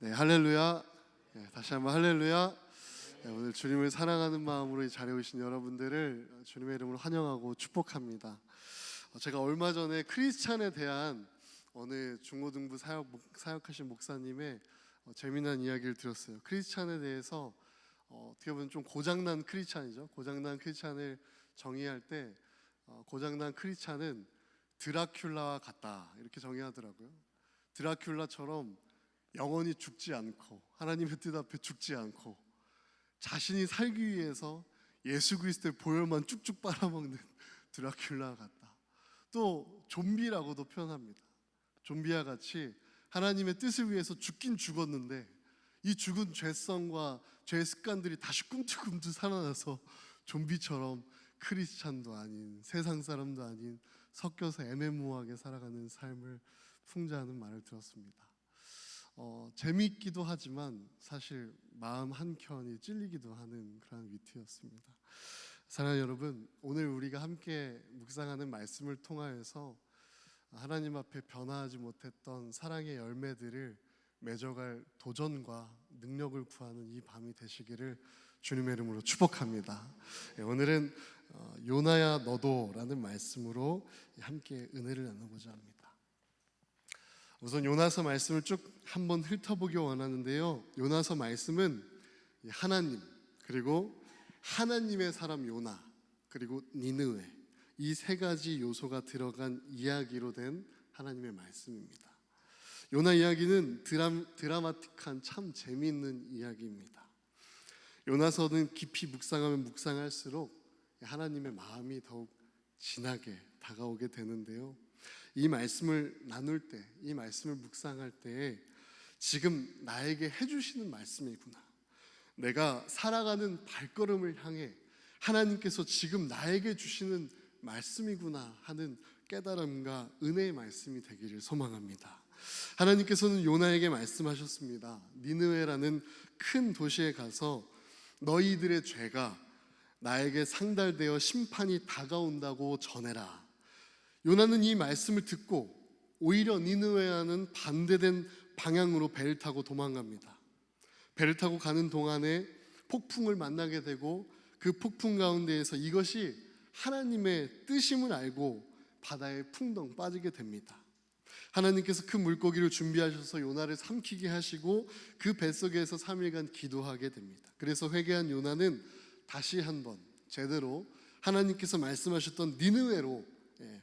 네, 할렐루야. 네, 다시 한번 할렐루야. 네, 오늘 주님을 사랑하는 마음으로 이 자리에 오신 여러분들을 주님의 이름으로 환영하고 축복합니다. 제가 얼마 전에 크리스찬에 대한 어느 중고등부 사역하신 목사님의 재미난 이야기를 들었어요. 크리스찬에 대해서 어떻게 보면 좀 고장난 크리스찬이죠. 고장난 크리스찬을 정의할 때 고장난 크리스찬은 드라큘라와 같다 이렇게 정의하더라고요. 드라큘라처럼 영원히 죽지 않고 하나님의 뜻 앞에 죽지 않고 자신이 살기 위해서 예수 그리스도의 보혈만 쭉쭉 빨아먹는 드라큘라 같다. 또 좀비라고도 표현합니다. 좀비와 같이 하나님의 뜻을 위해서 죽긴 죽었는데 이 죽은 죄성과 죄의 습관들이 다시 꿈틀꿈틀 살아나서 좀비처럼 크리스찬도 아닌 세상 사람도 아닌 섞여서 애매모호하게 살아가는 삶을 풍자하는 말을 들었습니다. 재미있기도 하지만 사실 마음 한켠이 찔리기도 하는 그런 위트였습니다. 사랑하는 여러분, 오늘 우리가 함께 묵상하는 말씀을 통하여서 하나님 앞에 변화하지 못했던 사랑의 열매들을 맺어갈 도전과 능력을 구하는 이 밤이 되시기를 주님의 이름으로 축복합니다. 오늘은 요나야 너도라는 말씀으로 함께 은혜를 나누고자 합니다. 우선 요나서 말씀을 쭉 한번 훑어보기 원하는데요. 요나서 말씀은 하나님, 그리고 하나님의 사람 요나, 그리고 니느웨, 이 세 가지 요소가 들어간 이야기로 된 하나님의 말씀입니다. 요나 이야기는 드라마틱한 참 재미있는 이야기입니다. 요나서는 깊이 묵상하면 묵상할수록 하나님의 마음이 더욱 진하게 다가오게 되는데요. 이 말씀을 나눌 때, 이 말씀을 묵상할 때 지금 나에게 해주시는 말씀이구나, 내가 살아가는 발걸음을 향해 하나님께서 지금 나에게 주시는 말씀이구나 하는 깨달음과 은혜의 말씀이 되기를 소망합니다. 하나님께서는 요나에게 말씀하셨습니다. 니느웨라는 큰 도시에 가서 너희들의 죄가 나에게 상달되어 심판이 다가온다고 전해라. 요나는 이 말씀을 듣고 오히려 니느웨와는 반대된 방향으로 배를 타고 도망갑니다. 배를 타고 가는 동안에 폭풍을 만나게 되고 그 폭풍 가운데에서 이것이 하나님의 뜻임을 알고 바다에 풍덩 빠지게 됩니다. 하나님께서 큰 물고기를 준비하셔서 요나를 삼키게 하시고 그 뱃속에서 3일간 기도하게 됩니다. 그래서 회개한 요나는 다시 한번 제대로 하나님께서 말씀하셨던 니느웨로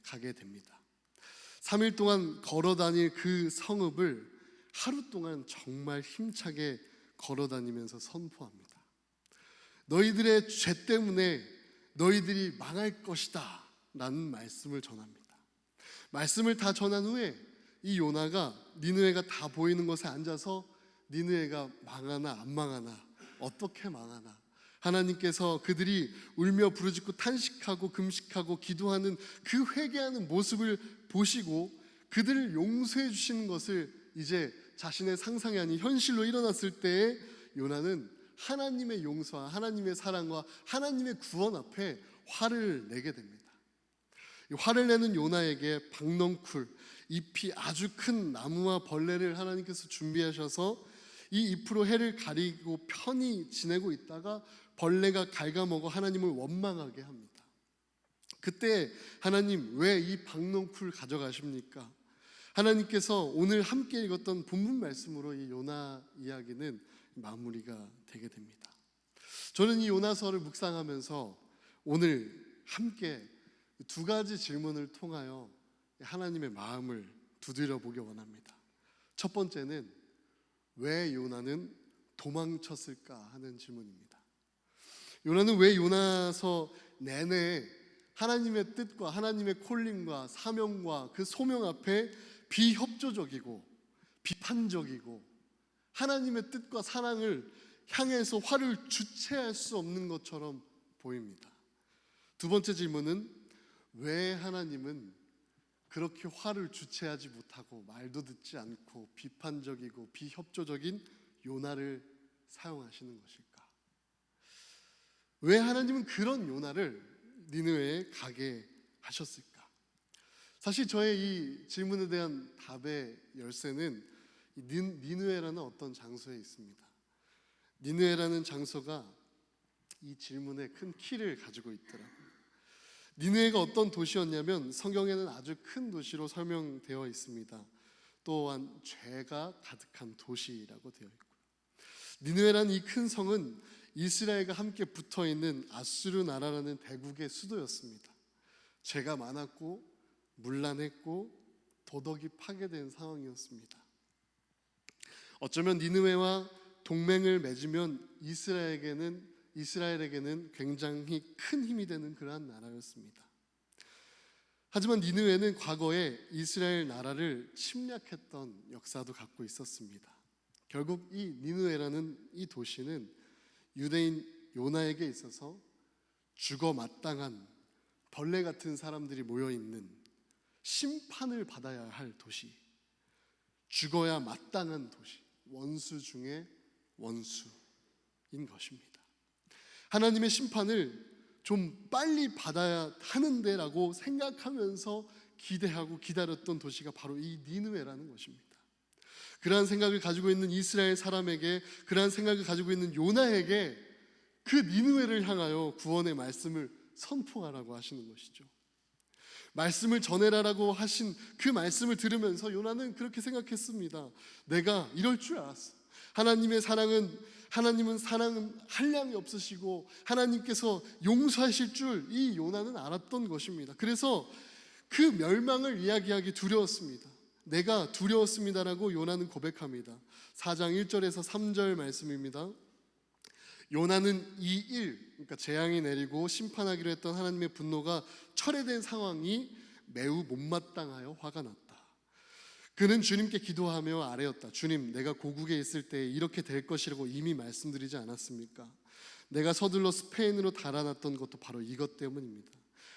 가게 됩니다. 3일 동안 걸어 다닐 그 성읍을 하루 동안 정말 힘차게 걸어 다니면서 선포합니다. 너희들의 죄 때문에 너희들이 망할 것이다 라는 말씀을 전합니다. 말씀을 다 전한 후에 이 요나가 니느웨가 다 보이는 곳에 앉아서 니느웨가 망하나 안 망하나, 어떻게 망하나, 하나님께서 그들이 울며 부르짖고 탄식하고 금식하고 기도하는 그 회개하는 모습을 보시고 그들을 용서해 주시는 것을 이제 자신의 상상이 아닌 현실로 일어났을 때에 요나는 하나님의 용서와 하나님의 사랑과 하나님의 구원 앞에 화를 내게 됩니다. 화를 내는 요나에게 박넝쿨, 잎이 아주 큰 나무와 벌레를 하나님께서 준비하셔서 이 잎으로 해를 가리고 편히 지내고 있다가 벌레가 갉아먹어 하나님을 원망하게 합니다. 그때 하나님, 왜 이 박넝쿨 가져가십니까? 하나님께서 오늘 함께 읽었던 본문 말씀으로 이 요나 이야기는 마무리가 되게 됩니다. 저는 이 요나서를 묵상하면서 오늘 함께 두 가지 질문을 통하여 하나님의 마음을 두드려 보기 원합니다. 첫 번째는 왜 요나는 도망쳤을까 하는 질문입니다. 요나는 왜 요나서 내내 하나님의 뜻과 하나님의 콜링과 사명과 그 소명 앞에 비협조적이고 비판적이고 하나님의 뜻과 사랑을 향해서 화를 주체할 수 없는 것처럼 보입니다. 두 번째 질문은 왜 하나님은 그렇게 화를 주체하지 못하고 말도 듣지 않고 비판적이고 비협조적인 요나를 사용하시는 것일까? 왜 하나님은 그런 요나를 니느웨에 가게 하셨을까? 사실 저의 이 질문에 대한 답의 열쇠는 니느웨라는 어떤 장소에 있습니다. 니느웨라는 장소가 이 질문에 큰 키를 가지고 있더라고요. 니느웨가 어떤 도시였냐면 성경에는 아주 큰 도시로 설명되어 있습니다. 또한 죄가 가득한 도시라고 되어 있고요. 니느웨라는 이 큰 성은 이스라엘과 함께 붙어 있는 아수르 나라라는 대국의 수도였습니다. 죄가 많았고 문란했고 도덕이 파괴된 상황이었습니다. 어쩌면 니느웨와 동맹을 맺으면 이스라엘에게는 굉장히 큰 힘이 되는 그러한 나라였습니다. 하지만 니느웨는 과거에 이스라엘 나라를 침략했던 역사도 갖고 있었습니다. 결국 이 니느웨라는 이 도시는 유대인 요나에게 있어서 죽어 마땅한 벌레 같은 사람들이 모여 있는 심판을 받아야 할 도시, 죽어야 마땅한 도시, 원수 중에 원수인 것입니다. 하나님의 심판을 좀 빨리 받아야 하는데라고 생각하면서 기대하고 기다렸던 도시가 바로 이 니느웨라는 것입니다. 그러한 생각을 가지고 있는 이스라엘 사람에게, 그러한 생각을 가지고 있는 요나에게 그 니느웨를 향하여 구원의 말씀을 선포하라고 하시는 것이죠. 말씀을 전해라라고 하신 그 말씀을 들으면서 요나는 그렇게 생각했습니다. 내가 이럴 줄 알았어. 하나님은 사랑은 한량이 없으시고 하나님께서 용서하실 줄 이 요나는 알았던 것입니다. 그래서 그 멸망을 이야기하기 두려웠습니다. 내가 두려웠습니다라고 요나는 고백합니다. 4장 1절에서 3절 말씀입니다. 요나는 이 일, 그러니까 재앙이 내리고 심판하기로 했던 하나님의 분노가 철회된 상황이 매우 못마땅하여 화가 났다. 그는 주님께 기도하며 아뢰었다. 주님, 내가 고국에 있을 때 이렇게 될 것이라고 이미 말씀드리지 않았습니까? 내가 서둘러 스페인으로 달아났던 것도 바로 이것 때문입니다.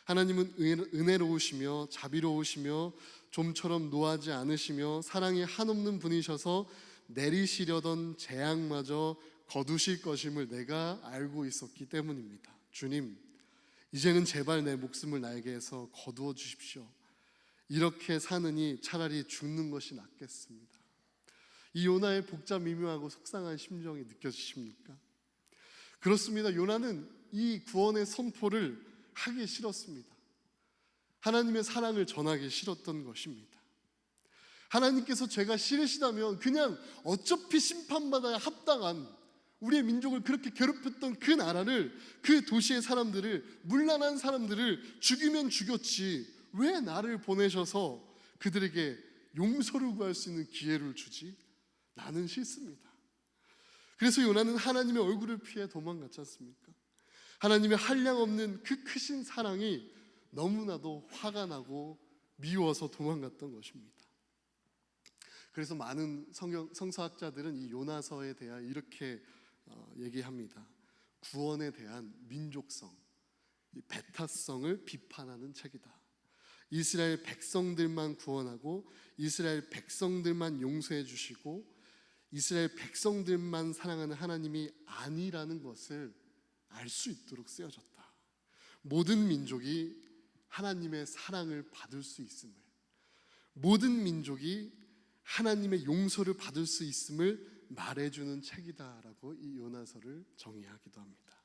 하나님은 은혜로우시며 자비로우시며 좀처럼 노하지 않으시며 사랑이 한없는 분이셔서 내리시려던 재앙마저 거두실 것임을 내가 알고 있었기 때문입니다. 주님, 이제는 제발 내 목숨을 나에게서 거두어 주십시오. 이렇게 사느니 차라리 죽는 것이 낫겠습니다. 이 요나의 복잡 미묘하고 속상한 심정이 느껴지십니까? 그렇습니다. 요나는 이 구원의 선포를 하기 싫었습니다. 하나님의 사랑을 전하기 싫었던 것입니다. 하나님께서 죄가 싫으시다면 그냥 어차피 심판받아야 합당한 우리의 민족을 그렇게 괴롭혔던 그 나라를, 그 도시의 사람들을, 문란한 사람들을 죽이면 죽였지 왜 나를 보내셔서 그들에게 용서를 구할 수 있는 기회를 주지? 나는 싫습니다. 그래서 요나는 하나님의 얼굴을 피해 도망갔지 않습니까? 하나님의 한량없는 그 크신 사랑이 너무나도 화가 나고 미워서 도망갔던 것입니다. 그래서 많은 성서학자들은 이 요나서에 대하여 이렇게 얘기합니다. 구원에 대한 민족성, 배타성을 비판하는 책이다. 이스라엘 백성들만 구원하고 이스라엘 백성들만 용서해 주시고 이스라엘 백성들만 사랑하는 하나님이 아니라는 것을 알 수 있도록 쓰여졌다. 모든 민족이 하나님의 사랑을 받을 수 있음을, 모든 민족이 하나님의 용서를 받을 수 있음을 말해주는 책이다라고 이 요나서를 정의하기도 합니다.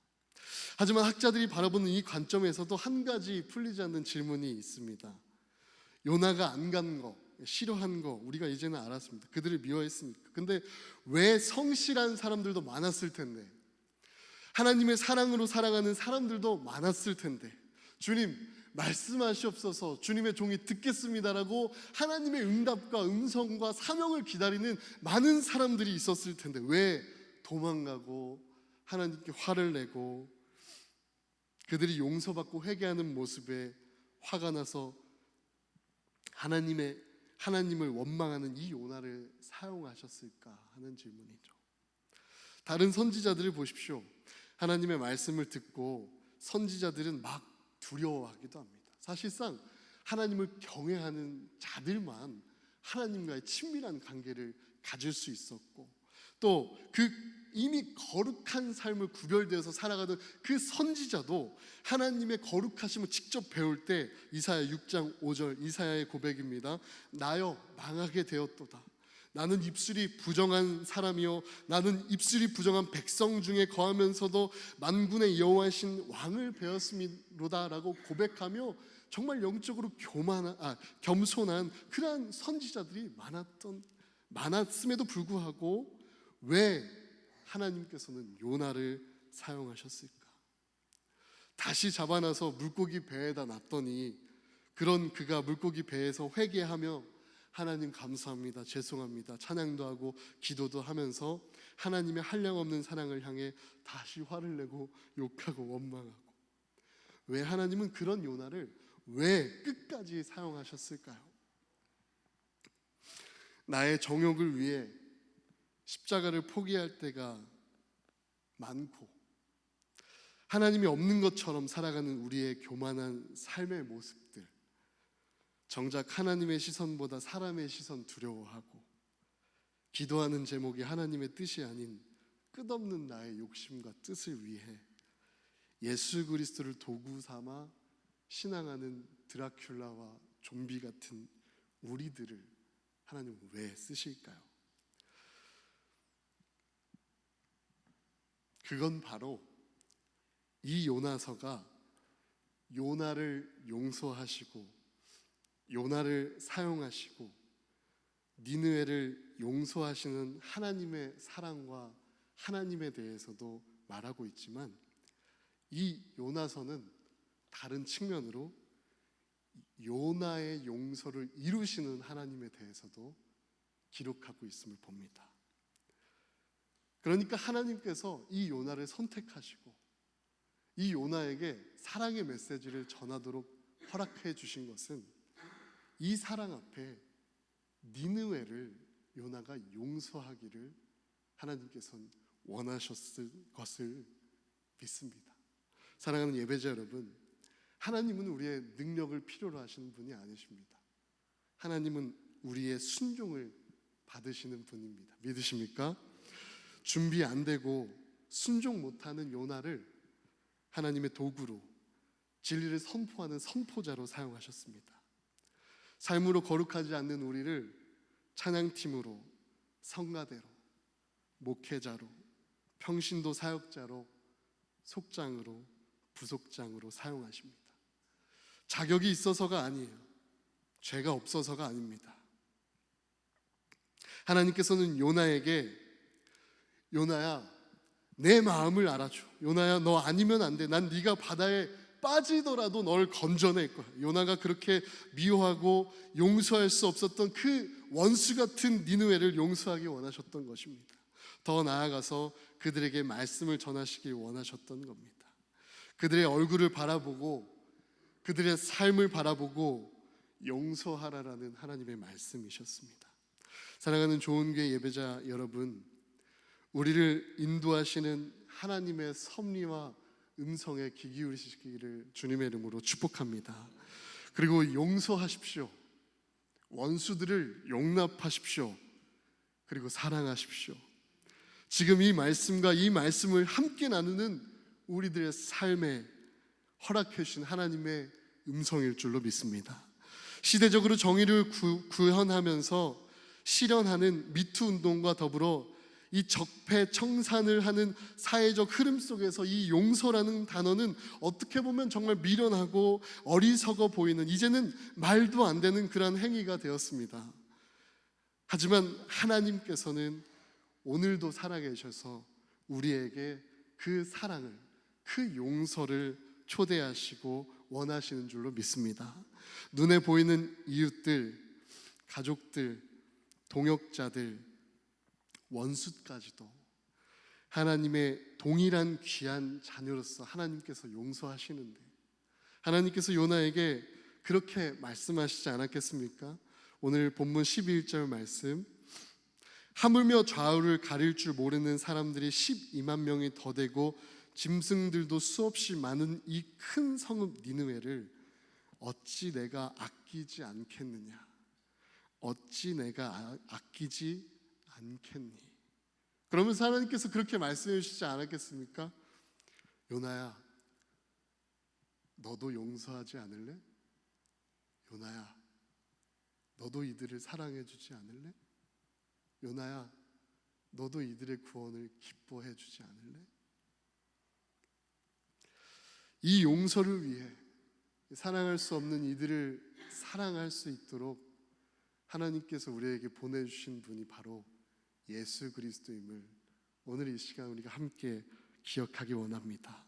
하지만 학자들이 바라보는 이 관점에서도 한 가지 풀리지 않는 질문이 있습니다. 요나가 안 간 거, 싫어한 거 우리가 이제는 알았습니다. 그들을 미워했으니까. 근데 왜 성실한 사람들도 많았을 텐데, 하나님의 사랑으로 살아가는 사람들도 많았을 텐데, 주님 말씀하시옵소서, 주님의 종이 듣겠습니다라고 하나님의 응답과 음성과 사명을 기다리는 많은 사람들이 있었을 텐데 왜 도망가고 하나님께 화를 내고 그들이 용서받고 회개하는 모습에 화가 나서 하나님을 원망하는 이 요나를 사용하셨을까 하는 질문이죠. 다른 선지자들을 보십시오. 하나님의 말씀을 듣고 선지자들은 막 두려워하기도 합니다. 사실상 하나님을 경외하는 자들만 하나님과의 친밀한 관계를 가질 수 있었고, 또 그 이미 거룩한 삶을 구별되어서 살아가던 그 선지자도 하나님의 거룩하심을 직접 배울 때 이사야 6장 5절 이사야의 고백입니다. 나여 망하게 되었도다. 나는 입술이 부정한 사람이요 나는 입술이 부정한 백성 중에 거하면서도 만군의 여호와신 왕을 배웠음이로다라고 고백하며 정말 영적으로 겸손한 그러한 선지자들이 많았음에도 불구하고 왜 하나님께서는 요나를 사용하셨을까? 다시 잡아놔서 물고기 배에다 놨더니 그런 그가 물고기 배에서 회개하며 하나님 감사합니다, 죄송합니다, 찬양도 하고 기도도 하면서 하나님의 한량없는 사랑을 향해 다시 화를 내고 욕하고 원망하고, 왜 하나님은 그런 요나를 왜 끝까지 사용하셨을까요? 나의 정욕을 위해 십자가를 포기할 때가 많고 하나님이 없는 것처럼 살아가는 우리의 교만한 삶의 모습들, 정작 하나님의 시선보다 사람의 시선 두려워하고 기도하는 제목이 하나님의 뜻이 아닌 끝없는 나의 욕심과 뜻을 위해 예수 그리스도를 도구 삼아 신앙하는 드라큘라와 좀비 같은 우리들을 하나님은 왜 쓰실까요? 그건 바로 이 요나서가 요나를 용서하시고 요나를 사용하시고 니느웨를 용서하시는 하나님의 사랑과 하나님에 대해서도 말하고 있지만, 이 요나서는 다른 측면으로 요나의 용서를 이루시는 하나님에 대해서도 기록하고 있음을 봅니다. 그러니까 하나님께서 이 요나를 선택하시고 이 요나에게 사랑의 메시지를 전하도록 허락해 주신 것은 이 사랑 앞에 니느웨를 요나가 용서하기를 하나님께서는 원하셨을 것을 믿습니다. 사랑하는 예배자 여러분, 하나님은 우리의 능력을 필요로 하시는 분이 아니십니다. 하나님은 우리의 순종을 받으시는 분입니다. 믿으십니까? 준비 안 되고 순종 못하는 요나를 하나님의 도구로, 진리를 선포하는 선포자로 사용하셨습니다. 삶으로 거룩하지 않는 우리를 찬양팀으로, 성가대로, 목회자로, 평신도 사역자로, 속장으로, 부속장으로 사용하십니다. 자격이 있어서가 아니에요. 죄가 없어서가 아닙니다. 하나님께서는 요나에게 요나야 내 마음을 알아줘. 요나야 너 아니면 안 돼. 난 네가 바다에 빠지더라도 널 건져낼 거야. 요나가 그렇게 미워하고 용서할 수 없었던 그 원수 같은 니느웨를 용서하기 원하셨던 것입니다. 더 나아가서 그들에게 말씀을 전하시길 원하셨던 겁니다. 그들의 얼굴을 바라보고 그들의 삶을 바라보고 용서하라라는 하나님의 말씀이셨습니다. 사랑하는 좋은교회 예배자 여러분, 우리를 인도하시는 하나님의 섭리와 음성에 귀 기울이시기를 주님의 이름으로 축복합니다. 그리고 용서하십시오. 원수들을 용납하십시오. 그리고 사랑하십시오. 지금 이 말씀과 이 말씀을 함께 나누는 우리들의 삶에 허락해 주신 하나님의 음성일 줄로 믿습니다. 시대적으로 정의를 구현하면서 실현하는 미투 운동과 더불어 이 적폐 청산을 하는 사회적 흐름 속에서 이 용서라는 단어는 어떻게 보면 정말 미련하고 어리석어 보이는, 이제는 말도 안 되는 그런 행위가 되었습니다. 하지만 하나님께서는 오늘도 살아계셔서 우리에게 그 사랑을, 그 용서를 초대하시고 원하시는 줄로 믿습니다. 눈에 보이는 이웃들, 가족들, 동역자들, 원수까지도 하나님의 동일한 귀한 자녀로서 하나님께서 용서하시는데, 하나님께서 요나에게 그렇게 말씀하시지 않았겠습니까? 오늘 본문 11절 말씀, 하물며 좌우를 가릴 줄 모르는 사람들이 12만 명이 더 되고 짐승들도 수없이 많은 이 큰 성읍 니느웨를 어찌 내가 아끼지 않겠느냐? 어찌 내가 아끼지 않겠니? 그러면서 하나님께서 그렇게 말씀해 주시지 않았겠습니까? 요나야, 너도 용서하지 않을래? 요나야, 너도 이들을 사랑해 주지 않을래? 요나야, 너도 이들의 구원을 기뻐해 주지 않을래? 이 용서를 위해 사랑할 수 없는 이들을 사랑할 수 있도록 하나님께서 우리에게 보내주신 분이 바로 예수 그리스도임을 오늘 이 시간 우리가 함께 기억하기 원합니다.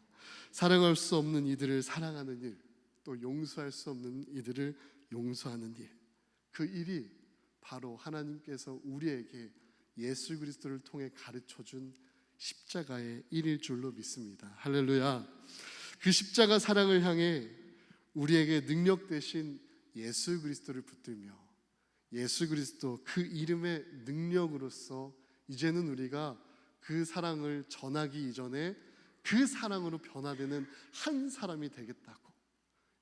사랑할 수 없는 이들을 사랑하는 일, 또 용서할 수 없는 이들을 용서하는 일, 그 일이 바로 하나님께서 우리에게 예수 그리스도를 통해 가르쳐준 십자가의 일일 줄로 믿습니다. 할렐루야. 그 십자가 사랑을 향해 우리에게 능력 되신 예수 그리스도를 붙들며 예수 그리스도 그 이름의 능력으로서 이제는 우리가 그 사랑을 전하기 이전에 그 사랑으로 변화되는 한 사람이 되겠다고.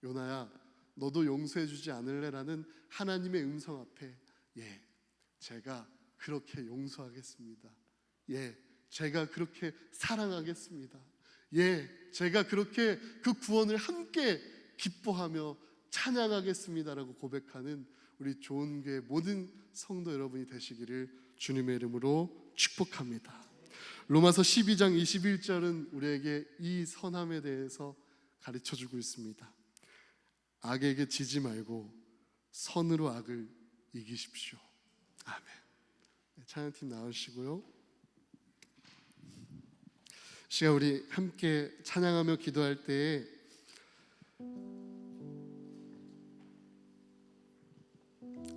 요나야, 너도 용서해 주지 않을래라는 하나님의 음성 앞에 제가 그렇게 용서하겠습니다. 제가 그렇게 사랑하겠습니다. 제가 그렇게 그 구원을 함께 기뻐하며 찬양하겠습니다라고 고백하는 우리 좋은교회 모든 성도 여러분이 되시기를 주님의 이름으로 축복합니다. 로마서 12장 21절은 우리에게 이 선함에 대해서 가르쳐주고 있습니다. 악에게 지지 말고 선으로 악을 이기십시오. 아멘. 찬양팀 나오시고요. 시간 우리 함께 찬양하며 기도할 때에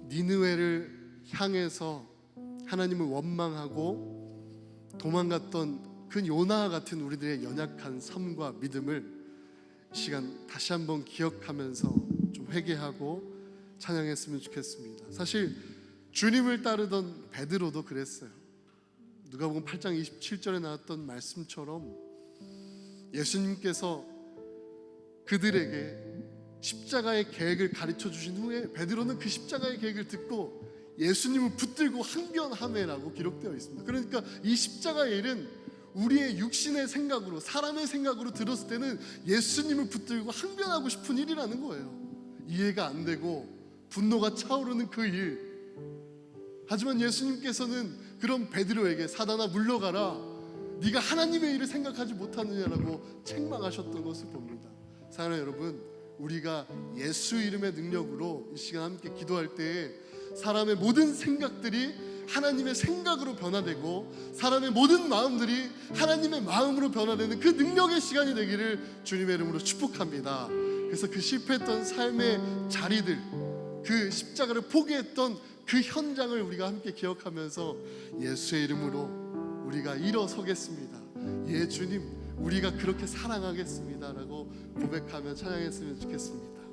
니느웨를 향해서 하나님을 원망하고 도망갔던 그 요나와 같은 우리들의 연약한 삶과 믿음을 이 시간 다시 한번 기억하면서 좀 회개하고 찬양했으면 좋겠습니다. 사실 주님을 따르던 베드로도 그랬어요. 누가복음 8장 27절에 나왔던 말씀처럼 예수님께서 그들에게 십자가의 계획을 가르쳐 주신 후에 베드로는 그 십자가의 계획을 듣고 예수님을 붙들고 항변하매라고 기록되어 있습니다. 그러니까 이 십자가의 일은 우리의 육신의 생각으로, 사람의 생각으로 들었을 때는 예수님을 붙들고 항변하고 싶은 일이라는 거예요. 이해가 안 되고 분노가 차오르는 그 일. 하지만 예수님께서는 그런 베드로에게 사단아 물러가라, 네가 하나님의 일을 생각하지 못하느냐라고 책망하셨던 것을 봅니다. 사랑하는 여러분, 우리가 예수 이름의 능력으로 이 시간 함께 기도할 때 사람의 모든 생각들이 하나님의 생각으로 변화되고 사람의 모든 마음들이 하나님의 마음으로 변화되는 그 능력의 시간이 되기를 주님의 이름으로 축복합니다. 그래서 그 실패했던 삶의 자리들, 그 십자가를 포기했던 그 현장을 우리가 함께 기억하면서 예수의 이름으로 우리가 일어서겠습니다. 주님, 우리가 그렇게 사랑하겠습니다 라고 고백하며 찬양했으면 좋겠습니다.